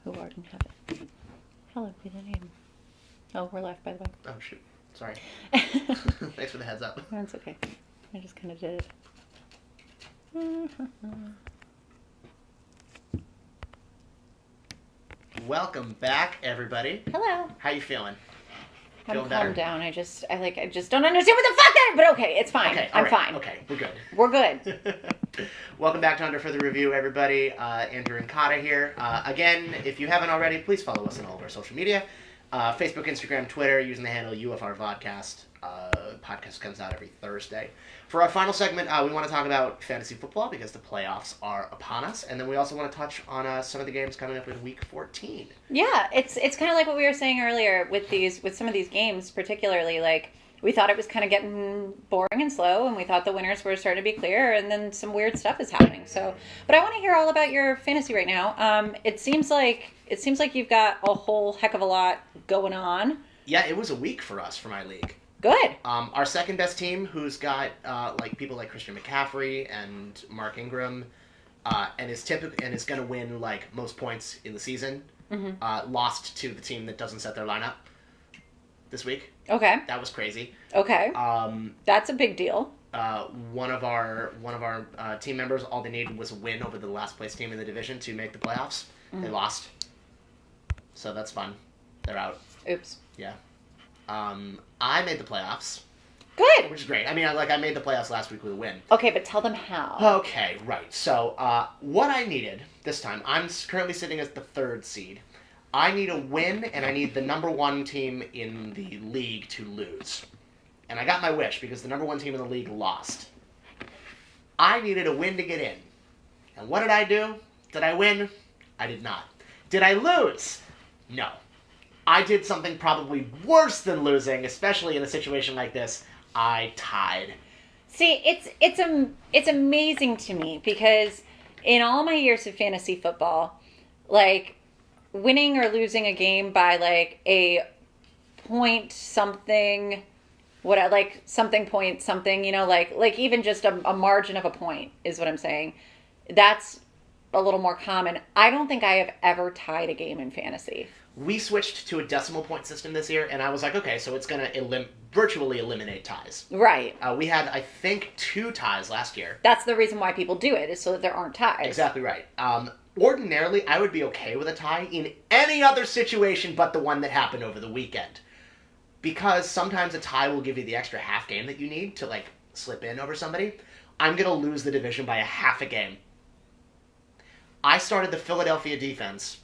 who art in heaven. Hallowed be thy name. Oh, we're live, by the way. Oh, shoot. Sorry. Thanks for the heads up. That's okay. I just kind of did it. Welcome back, everybody. Hello. How you feeling? I'm calmed down. I just don't understand what the fuck that is, but okay, it's fine. Okay, I'm fine. Okay, we're good. We're good. Welcome back to Under Further Review, everybody. Andrew and Kata here. Again, if you haven't already, please follow us on all of our social media. Facebook, Instagram, Twitter, using the handle UFR Vodcast. Podcast comes out every Thursday. For our final segment, we want to talk about fantasy football because the playoffs are upon us, and then we also want to touch on some of the games coming up in Week 14. Yeah, it's kind of like what we were saying earlier with some of these games, particularly like we thought it was kind of getting boring and slow, and we thought the winners were starting to be clear, and then some weird stuff is happening. So, but I want to hear all about your fantasy right now. It seems like you've got a whole heck of a lot going on. Yeah, it was a week for us for my league. Good. Our second best team, who's got like people like Christian McCaffrey and Mark Ingram, and is going to win like most points in the season. Mm-hmm. Lost to the team that doesn't set their lineup this week. Okay. That was crazy. Okay. That's a big deal. One of our team members, all they needed was a win over the last place team in the division to make the playoffs. Mm-hmm. They lost. So that's fun. They're out. Oops. Yeah. I made the playoffs. Good. Which is great. I mean, I made the playoffs last week with a win. Okay, but tell them how. Okay, right. So, what I needed this time, I'm currently sitting as the third seed. I need a win, and I need the number one team in the league to lose. And I got my wish, because the number one team in the league lost. I needed a win to get in. And what did I do? Did I win? I did not. Did I lose? No. I did something probably worse than losing, especially in a situation like this. I tied. See, it's amazing to me because in all my years of fantasy football, like winning or losing a game by like a point something, something point something, like even just a margin of a point is what I'm saying. That's a little more common. I don't think I have ever tied a game in fantasy. We switched to a decimal point system this year, and I was like, okay, so it's going to virtually eliminate ties. Right. We had, I think, 2 ties last year. That's the reason why people do it, is so that there aren't ties. Exactly right. Ordinarily, I would be okay with a tie in any other situation but the one that happened over the weekend. Because sometimes a tie will give you the extra half game that you need to, like, slip in over somebody. I'm going to lose the division by a half a game. I started the Philadelphia defense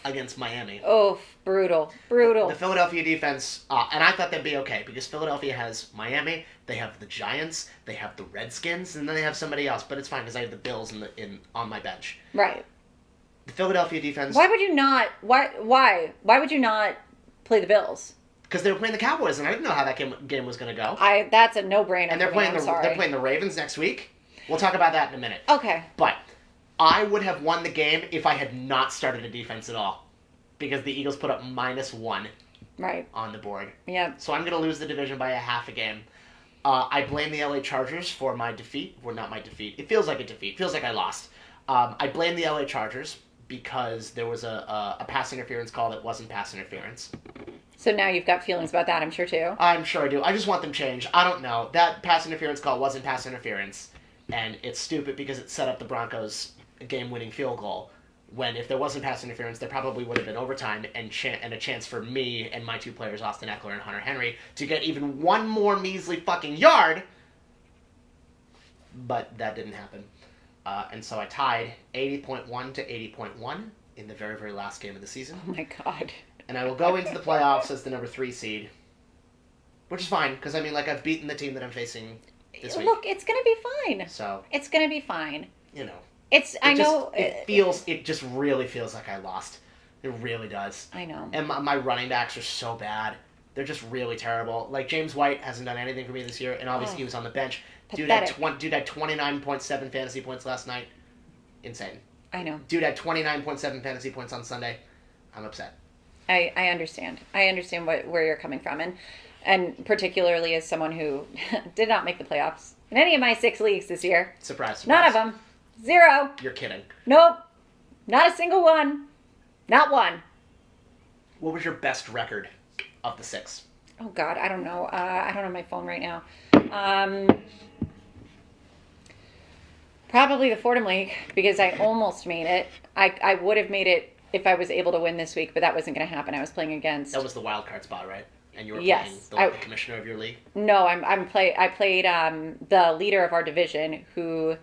against Miami. Oof, brutal. The Philadelphia defense, and I thought they'd be okay, because Philadelphia has Miami, they have the Giants, they have the Redskins, and then they have somebody else, but it's fine, because I have the Bills on my bench. Right. The Philadelphia defense... Why would you not would you not play the Bills? Because they were playing the Cowboys, and I didn't know how that game was going to go. That's a no-brainer. And they're playing the Ravens next week. We'll talk about that in a minute. Okay. But I would have won the game if I had not started a defense at all. Because the Eagles put up -1 on the board. Yeah. So I'm going to lose the division by a half a game. I blame the LA Chargers for my defeat. Well, not my defeat. It feels like a defeat. It feels like I lost. I blame the LA Chargers because there was a pass interference call that wasn't pass interference. So now you've got feelings about that, I'm sure, too. I'm sure I do. I just want them changed. I don't know. That pass interference call wasn't pass interference. And it's stupid because it set up the Broncos' game-winning field goal, when if there wasn't pass interference, there probably would have been overtime and a chance for me and my 2 players, Austin Eckler and Hunter Henry, to get even one more measly fucking yard. But that didn't happen. And so I tied 80.1 to 80.1 in the very, very last game of the season. Oh my God. And I will go into the playoffs as the number 3 seed, which is fine, because, I mean, like, I've beaten the team that I'm facing this week. Look, it's going to be fine. So. It's going to be fine. You know. It just really feels like I lost. It really does. I know. And my running backs are so bad. They're just really terrible. Like, James White hasn't done anything for me this year, and obviously he was on the bench. Pathetic. Dude had 29.7 fantasy points last night. Insane. I know. Dude had 29.7 fantasy points on Sunday. I'm upset. I understand. I understand where you're coming from. And particularly as someone who did not make the playoffs in any of my 6 leagues this year. Surprise. None of them. 0. You're kidding. Nope. Not a single one. Not one. What was your best record of the 6? Oh, God, I don't know. I don't have my phone right now. Probably the Fordham League, because I almost made it. I would have made it if I was able to win this week, but that wasn't going to happen. I was playing against... That was the wild card spot, right? And you were Yes, playing the commissioner of your league? No, I played the leader of our division, who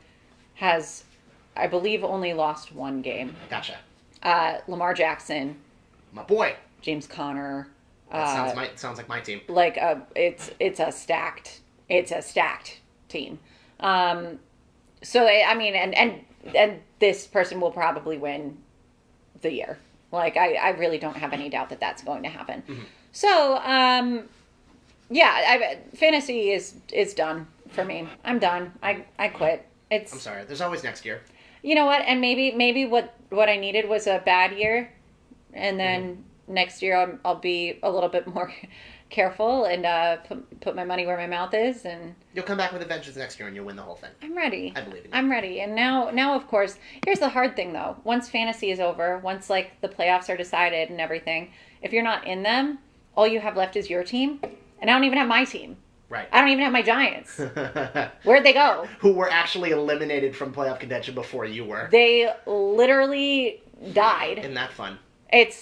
has, I believe, only lost one game. Gotcha. Lamar Jackson. My boy. James Conner. That sounds like my team. Like it's a stacked team. So I mean, and this person will probably win the year. Like I really don't have any doubt that that's going to happen. Mm-hmm. So yeah, fantasy is done for me. I'm done. I quit. I'm sorry. There's always next year. You know what? And maybe what I needed was a bad year, and then next year I'll be a little bit more careful and put my money where my mouth is, and you'll come back with a vengeance next year and you'll win the whole thing. I'm ready. I believe in you. I'm ready. And now of course, here's the hard thing though. Once fantasy is over, once like the playoffs are decided and everything, if you're not in them, all you have left is your team, and I don't even have my team. Right. I don't even have my Giants. Where'd they go? Who were actually eliminated from playoff contention before you were. They literally died. Isn't that fun? But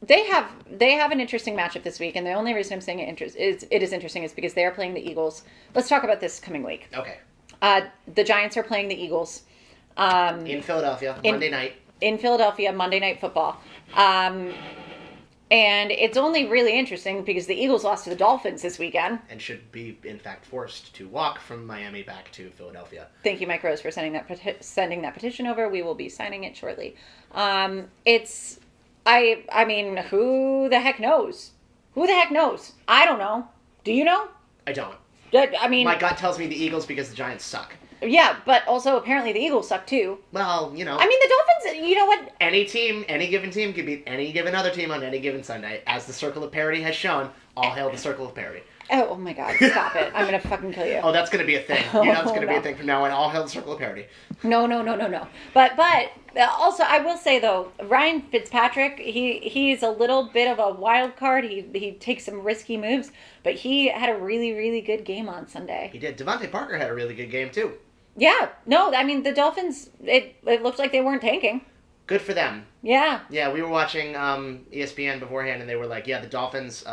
they have an interesting matchup this week, and the only reason I'm saying it is interesting is because they are playing the Eagles. Let's talk about this coming week. Okay. The Giants are playing the Eagles. In Philadelphia, Monday night. In Philadelphia, Monday Night Football. And it's only really interesting because the Eagles lost to the Dolphins this weekend. And should be, in fact, forced to walk from Miami back to Philadelphia. Thank you, Mike Rose, for sending that petition over. We will be signing it shortly. I mean, who the heck knows? Who the heck knows? I don't know. Do you know? I don't. I mean... My gut tells me the Eagles because the Giants suck. Yeah, but also apparently the Eagles suck too. Well, you know. I mean, the Dolphins, you know what? Any given team can beat any given other team on any given Sunday. As the Circle of Parity has shown, all hail the Circle of Parity. Oh my God, stop it. I'm going to fucking kill you. Oh, that's going to be a thing. You know it's going to be a thing from now on. All hail the Circle of Parity. No. But also, I will say, though, Ryan Fitzpatrick, he's a little bit of a wild card. He takes some risky moves, but he had a really, really good game on Sunday. He did. Devontae Parker had a really good game, too. Yeah. No, I mean, the Dolphins, it looked like they weren't tanking. Good for them. Yeah. Yeah, we were watching ESPN beforehand, and they were like, "Yeah, the Dolphins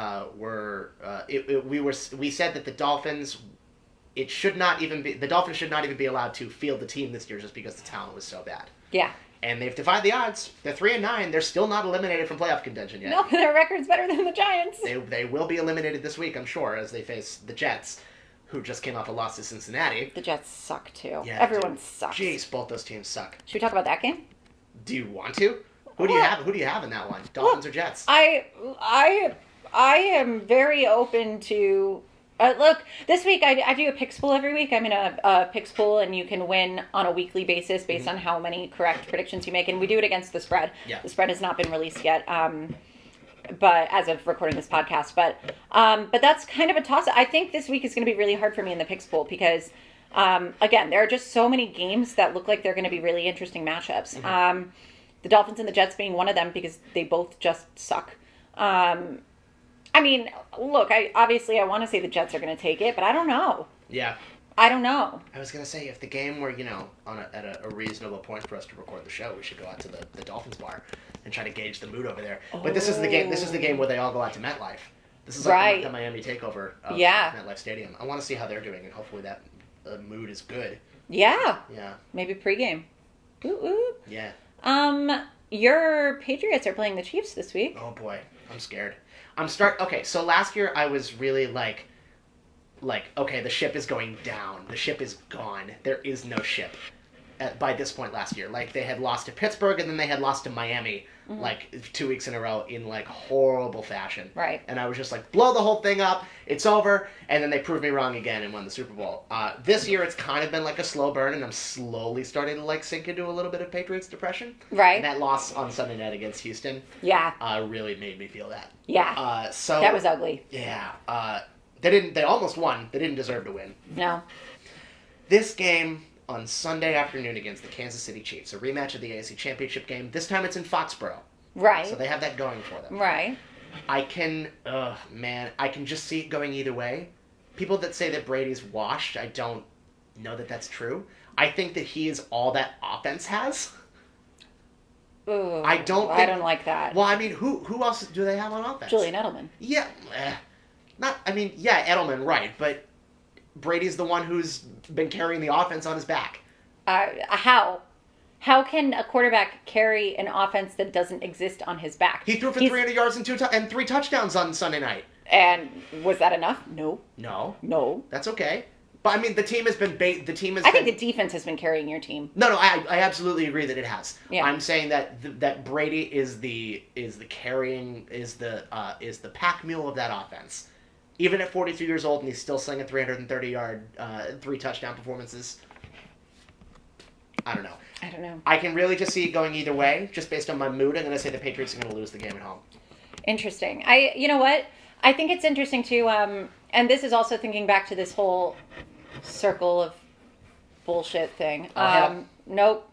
we said that the Dolphins, the Dolphins should not even be allowed to field the team this year just because the talent was so bad." Yeah. And they've defied the odds. They're 3-9. They're still not eliminated from playoff contention yet. No, their record's better than the Giants. They will be eliminated this week, I'm sure, as they face the Jets, who just came off a loss to Cincinnati. The Jets suck too. Yeah, everyone sucks. Jeez, both those teams suck. Should we talk about that game? Do you want to? Who do you have in that one? Dolphins or Jets? I am very open to. Look, this week I do a picks pool every week. I'm in a picks pool, and you can win on a weekly basis based on how many correct predictions you make, and we do it against the spread. Yeah. The spread has not been released yet, but as of recording this podcast, but that's kind of a toss. I think this week is going to be really hard for me in the picks pool because, again, there are just so many games that look like they're going to be really interesting matchups. Mm-hmm. The Dolphins and the Jets being one of them because they both just suck. I mean, look, I want to say the Jets are going to take it, but I don't know. Yeah. I don't know. I was going to say, if the game were, at a reasonable point for us to record the show, we should go out to the Dolphins bar and try to gauge the mood over there. Oh. But this is the game where they all go out to MetLife. This is like the Miami takeover of MetLife Stadium. I want to see how they're doing, and hopefully that mood is good. Yeah. Yeah. Maybe pregame. Ooh. Yeah. Your Patriots are playing the Chiefs this week. Oh boy, I'm scared. Okay, so last year I was really like, okay, the ship is going down. The ship is gone. There is no ship. By this point last year, like they had lost to Pittsburgh and then they had lost to Miami, like 2 weeks in a row in like horrible fashion. Right. And I was just like, blow the whole thing up. It's over. And then they proved me wrong again and won the Super Bowl. This year it's kind of been like a slow burn, and I'm slowly starting to like sink into a little bit of Patriots depression. Right. And that loss on Sunday night against Houston. Yeah. Really made me feel that. Yeah. So that was ugly. Yeah. They almost won. They didn't deserve to win. No. This game on Sunday afternoon against the Kansas City Chiefs, a rematch of the AFC Championship game. This time it's in Foxborough. Right. So they have that going for them. Right. I can just see it going either way. People that say that Brady's washed, I don't know that that's true. I think that he is all that offense has. Ooh, I don't like that. Well, I mean, who else do they have on offense? Julian Edelman. Yeah. Edelman, right, but Brady's the one who's been carrying the offense on his back. How? How can a quarterback carry an offense that doesn't exist on his back? He threw for 300 yards and 3 touchdowns on Sunday night. And was that enough? No. No. That's okay. But I mean, the team has been I think the defense has been carrying your team. No, I absolutely agree that it has. Yeah. I'm saying that Brady is the pack mule of that offense. Even at 42 years old, and he's still slinging 330-yard, 3 touchdown performances. I don't know. I can really just see it going either way. Just based on my mood, I'm going to say the Patriots are going to lose the game at home. Interesting. You know what? I think it's interesting too. And this is also thinking back to this whole circle of bullshit thing. Nope.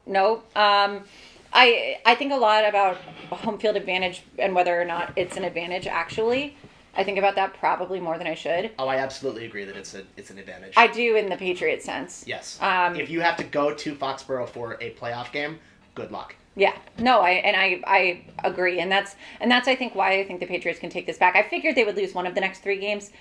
I think a lot about home field advantage and whether or not it's an advantage. Actually, I think about that probably more than I should. Oh, I absolutely agree that it's an advantage. I do in the Patriots sense. Yes. If you have to go to Foxborough for a playoff game, good luck. Yeah. No, I agree, and that's I think why I think the Patriots can take this back. I figured they would lose one of the next 3 games.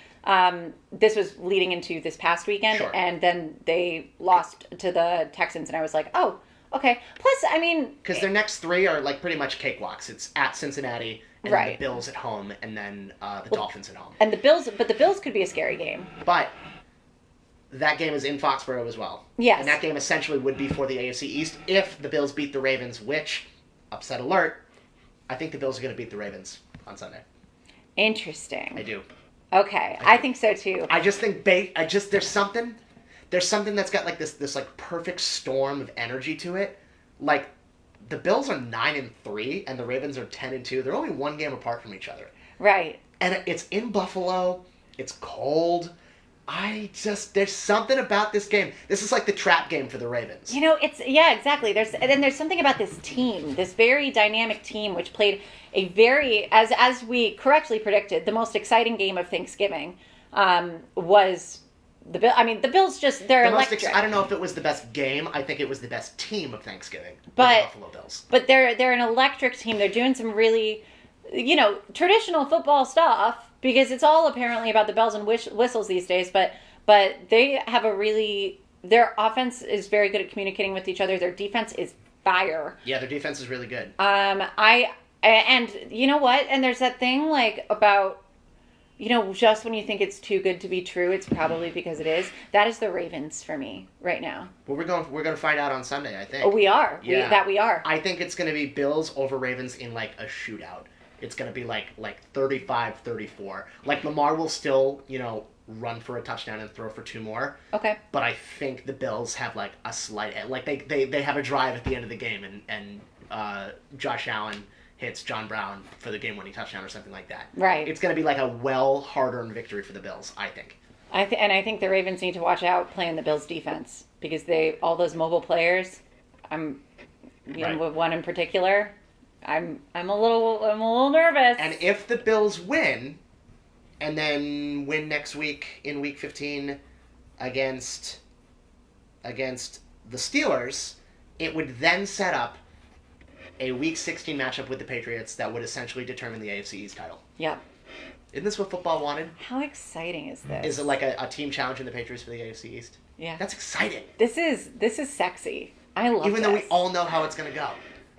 This was leading into this past weekend, sure. And then they lost to the Texans, and I was like, oh, okay. Plus, I mean, because their next 3 are like pretty much cakewalks. It's at Cincinnati, and then the Bills at home, and then the Dolphins at home. And the Bills could be a scary game. But that game is in Foxborough as well. Yes. And that game essentially would be for the AFC East if the Bills beat the Ravens, which, upset alert, I think the Bills are going to beat the Ravens on Sunday. Interesting. I do. Okay. I think so too. I just think there's something that's got like this like perfect storm of energy to it. Like the Bills are 9-3 and the Ravens are 10-2. They're only 1 game apart from each other. Right. And it's in Buffalo. It's cold. There's something about this game. This is like the trap game for the Ravens. You know, exactly. There's something about this team, this very dynamic team, which played a very, as we correctly predicted, the most exciting game of Thanksgiving, was the Bill. I mean, the Bills they're electric. I don't know if it was the best game. I think it was the best team of Thanksgiving. But the Buffalo Bills. But they're an electric team. They're doing some really, traditional football stuff. Because it's all apparently about the bells and whistles these days, but they have their offense is very good at communicating with each other. Their defense is fire. Yeah, their defense is really good. And you know what? And there's that thing like about, just when you think it's too good to be true, it's probably because it is. That is the Ravens for me right now. Well, we're going to find out on Sunday, I think. Oh, we are. Yeah. We are. I think it's going to be Bills over Ravens in like a shootout. It's going to be like 35-34. Like Lamar will still, run for a touchdown and throw for 2 more. Okay. But I think the Bills have like a slight, like they have a drive at the end of the game and Josh Allen hits John Brown for the game-winning touchdown or something like that. Right. It's going to be like a hard-earned victory for the Bills, I think. And I think the Ravens need to watch out playing the Bills defense because all those mobile players, with one in particular, I'm a little nervous. And if the Bills win, and then win next week in Week 15 against the Steelers, it would then set up a Week 16 matchup with the Patriots that would essentially determine the AFC East title. Yeah. Isn't this what football wanted? How exciting is this? Is it like a team challenging the Patriots for the AFC East? Yeah. That's exciting. This is sexy. I love it. Even though we all know how it's going to go.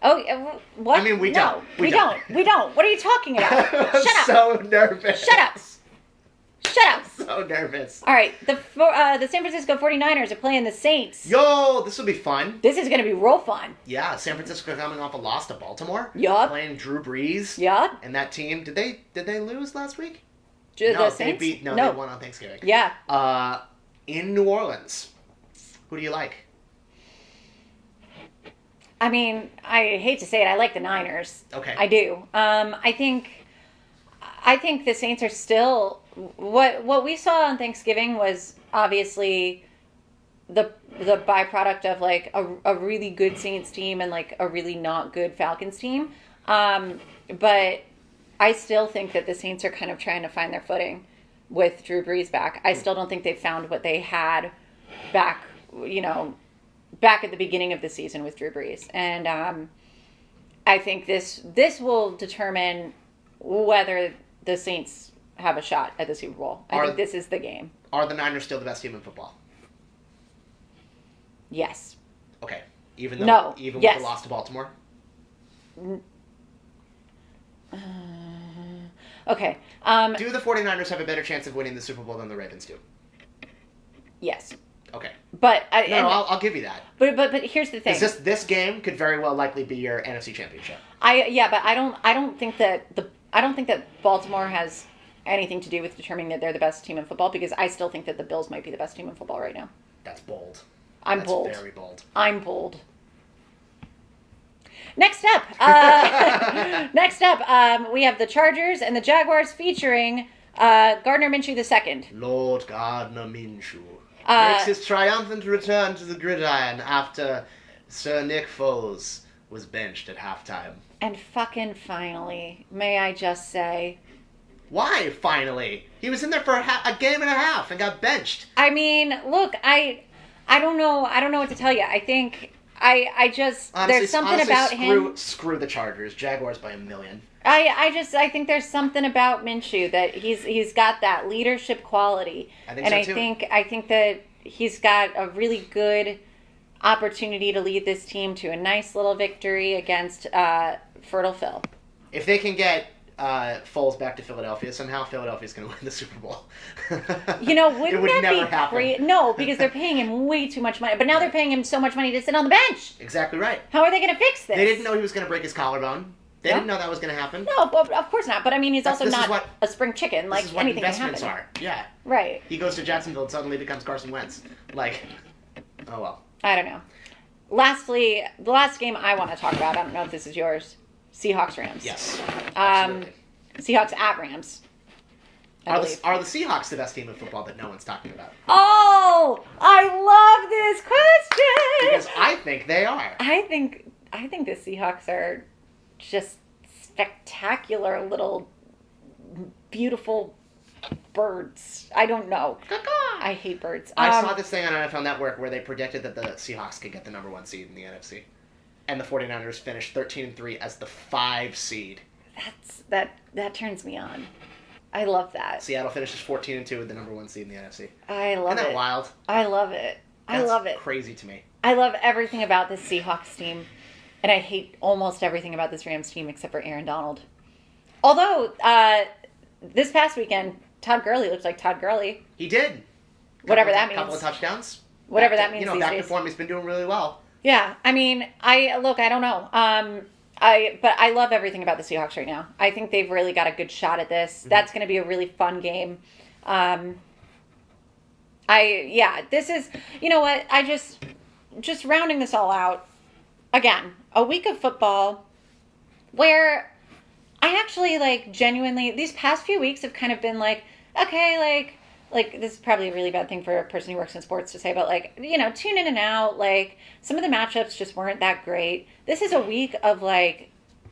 Oh, what? I mean, we don't. don't. We don't. What are you talking about? I'm Shut up. so nervous. Shut up. So nervous. All right. The San Francisco 49ers are playing the Saints. Yo, this will be fun. This is going to be real fun. Yeah, San Francisco coming off a loss to Baltimore. Yup. Playing Drew Brees. Yup. And that team, did they lose last week? The Saints? They no, they won on Thanksgiving. Yeah. In New Orleans. Who do you like? I mean, I hate to say it, I like the Niners. Okay. I do. I think the Saints are still what we saw on Thanksgiving was obviously the byproduct of like a really good Saints team and like a really not good Falcons team. But I still think that the Saints are kind of trying to find their footing with Drew Brees back. I still don't think they've found what they had back at the beginning of the season with Drew Brees. And I think this will determine whether the Saints have a shot at the Super Bowl. I think this is the game. Are the Niners still the best team in football? Yes. Okay. Even yes. with the loss to Baltimore? Okay. Do the 49ers have a better chance of winning the Super Bowl than the Ravens do? Yes. Okay. But I'll give you that. But here's the thing. This game could very well likely be your NFC Championship. But I don't think that Baltimore has anything to do with determining that they're the best team in football, because I still think that the Bills might be the best team in football right now. That's bold. That's bold. Very bold. I'm bold. Next up, we have the Chargers and the Jaguars featuring Gardner Minshew II. Lord Gardner Minshew makes his triumphant return to the gridiron after Sir Nick Foles was benched at halftime. And fucking finally, may I just say... Why, finally? He was in there for a game and a half and got benched. I mean, look, I don't know what to tell you. I think... I just honestly, there's something about him. Screw the Chargers. Jaguars by 1,000,000. I think there's something about Minshew that he's got that leadership quality. I think so too. I think that he's got a really good opportunity to lead this team to a nice little victory against Fertile Phil. If they can get Foles back to Philadelphia somehow, Philadelphia's going to win the Super Bowl. Wouldn't it would that never be happen. great? No, because they're paying him way too much money. But now they're paying him so much money to sit on the bench. Exactly right. How are they going to fix this? They didn't know he was going to break his collarbone. They didn't know that was going to happen. No, of course not. But I mean, he's also not a spring chicken. Like, anything can happen. This is what investments are. Yeah. Right. He goes to Jacksonville and suddenly becomes Carson Wentz. Like, oh well. I don't know. Lastly, the last game I want to talk about, I don't know if this is yours, Seahawks-Rams. Yes, absolutely. Seahawks at Rams. Are the Seahawks the best team in football that no one's talking about? Oh, I love this question! Because I think they are. I think the Seahawks are just spectacular little beautiful birds. I don't know. I hate birds. I saw this thing on NFL Network where they predicted that the Seahawks could get the number 1 seed in the NFC. And the 49ers finished 13-3 as the 5 seed. That turns me on. I love that. Seattle finishes 14-2 with the number 1 seed in the NFC. I love it. Isn't that wild? I love it. I love it. Crazy to me. I love everything about this Seahawks team. And I hate almost everything about this Rams team except for Aaron Donald. Although, this past weekend, Todd Gurley looked like Todd Gurley. He did. Whatever that means. A couple of touchdowns. Whatever that means these days. Back to form, he's been doing really well. Yeah, I mean, I don't know. But I love everything about the Seahawks right now. I think they've really got a good shot at this. Mm-hmm. That's going to be a really fun game. This is, you know what? I just rounding this all out. Again, a week of football where I actually genuinely, these past few weeks have kind of been okay, this is probably a really bad thing for a person who works in sports to say, but tune in and out. Some of the matchups just weren't that great. This is a week of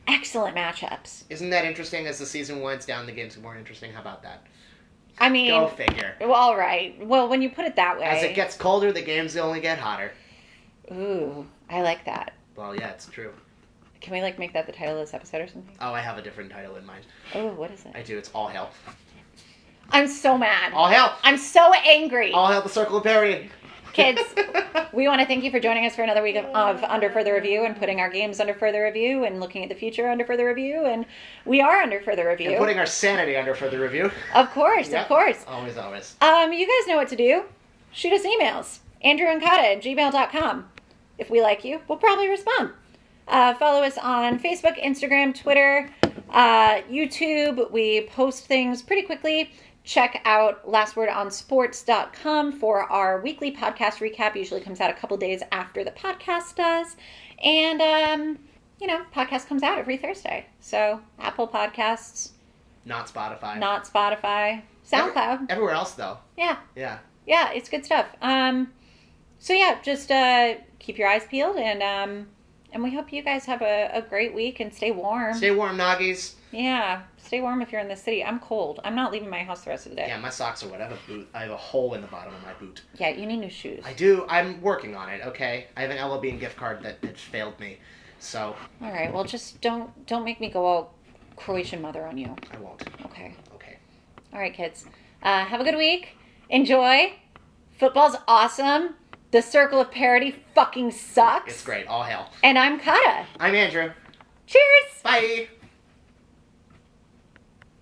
excellent matchups. Isn't that interesting? As the season winds down, the games get more interesting. How about that? I mean, go figure. Well, all right. Well, when you put it that way, as it gets colder, the games only get hotter. Ooh, I like that. Well, yeah, it's true. Can we make that the title of this episode or something? Oh, I have a different title in mind. Oh, what is it? I do. It's All Hail. I'm so mad. All hail. I'm so angry. All hail the Circle of Parian. Kids, we want to thank you for joining us for another week of Under Further Review and putting our games under further review and looking at the future under further review. And we are under further review. And putting our sanity under further review. Of course, yep. Of course. Always. You guys know what to do. Shoot us emails. andrewandankata@gmail.com. If we like you, we'll probably respond. Follow us on Facebook, Instagram, Twitter, YouTube. We post things pretty quickly. Check out lastwordonsports.com for our weekly podcast recap. Usually comes out a couple days after the podcast does. And, podcast comes out every Thursday. So, Apple Podcasts. Not Spotify. SoundCloud. Everywhere else, though. Yeah. Yeah. Yeah, it's good stuff. So yeah, just keep your eyes peeled, and we hope you guys have a great week and stay warm. Stay warm, Noggies. Yeah, stay warm if you're in the city. I'm cold. I'm not leaving my house the rest of the day. Yeah, my socks are wet. I have a hole in the bottom of my boot. Yeah, you need new shoes. I do. I'm working on it, okay? I have an LL Bean gift card that failed me, so... All right, well, just don't make me go all Croatian mother on you. I won't. Okay. Okay. All right, kids. Have a good week. Enjoy. Football's awesome. The circle of parity fucking sucks. It's great. All hail. And I'm Kata. I'm Andrew. Cheers. Bye.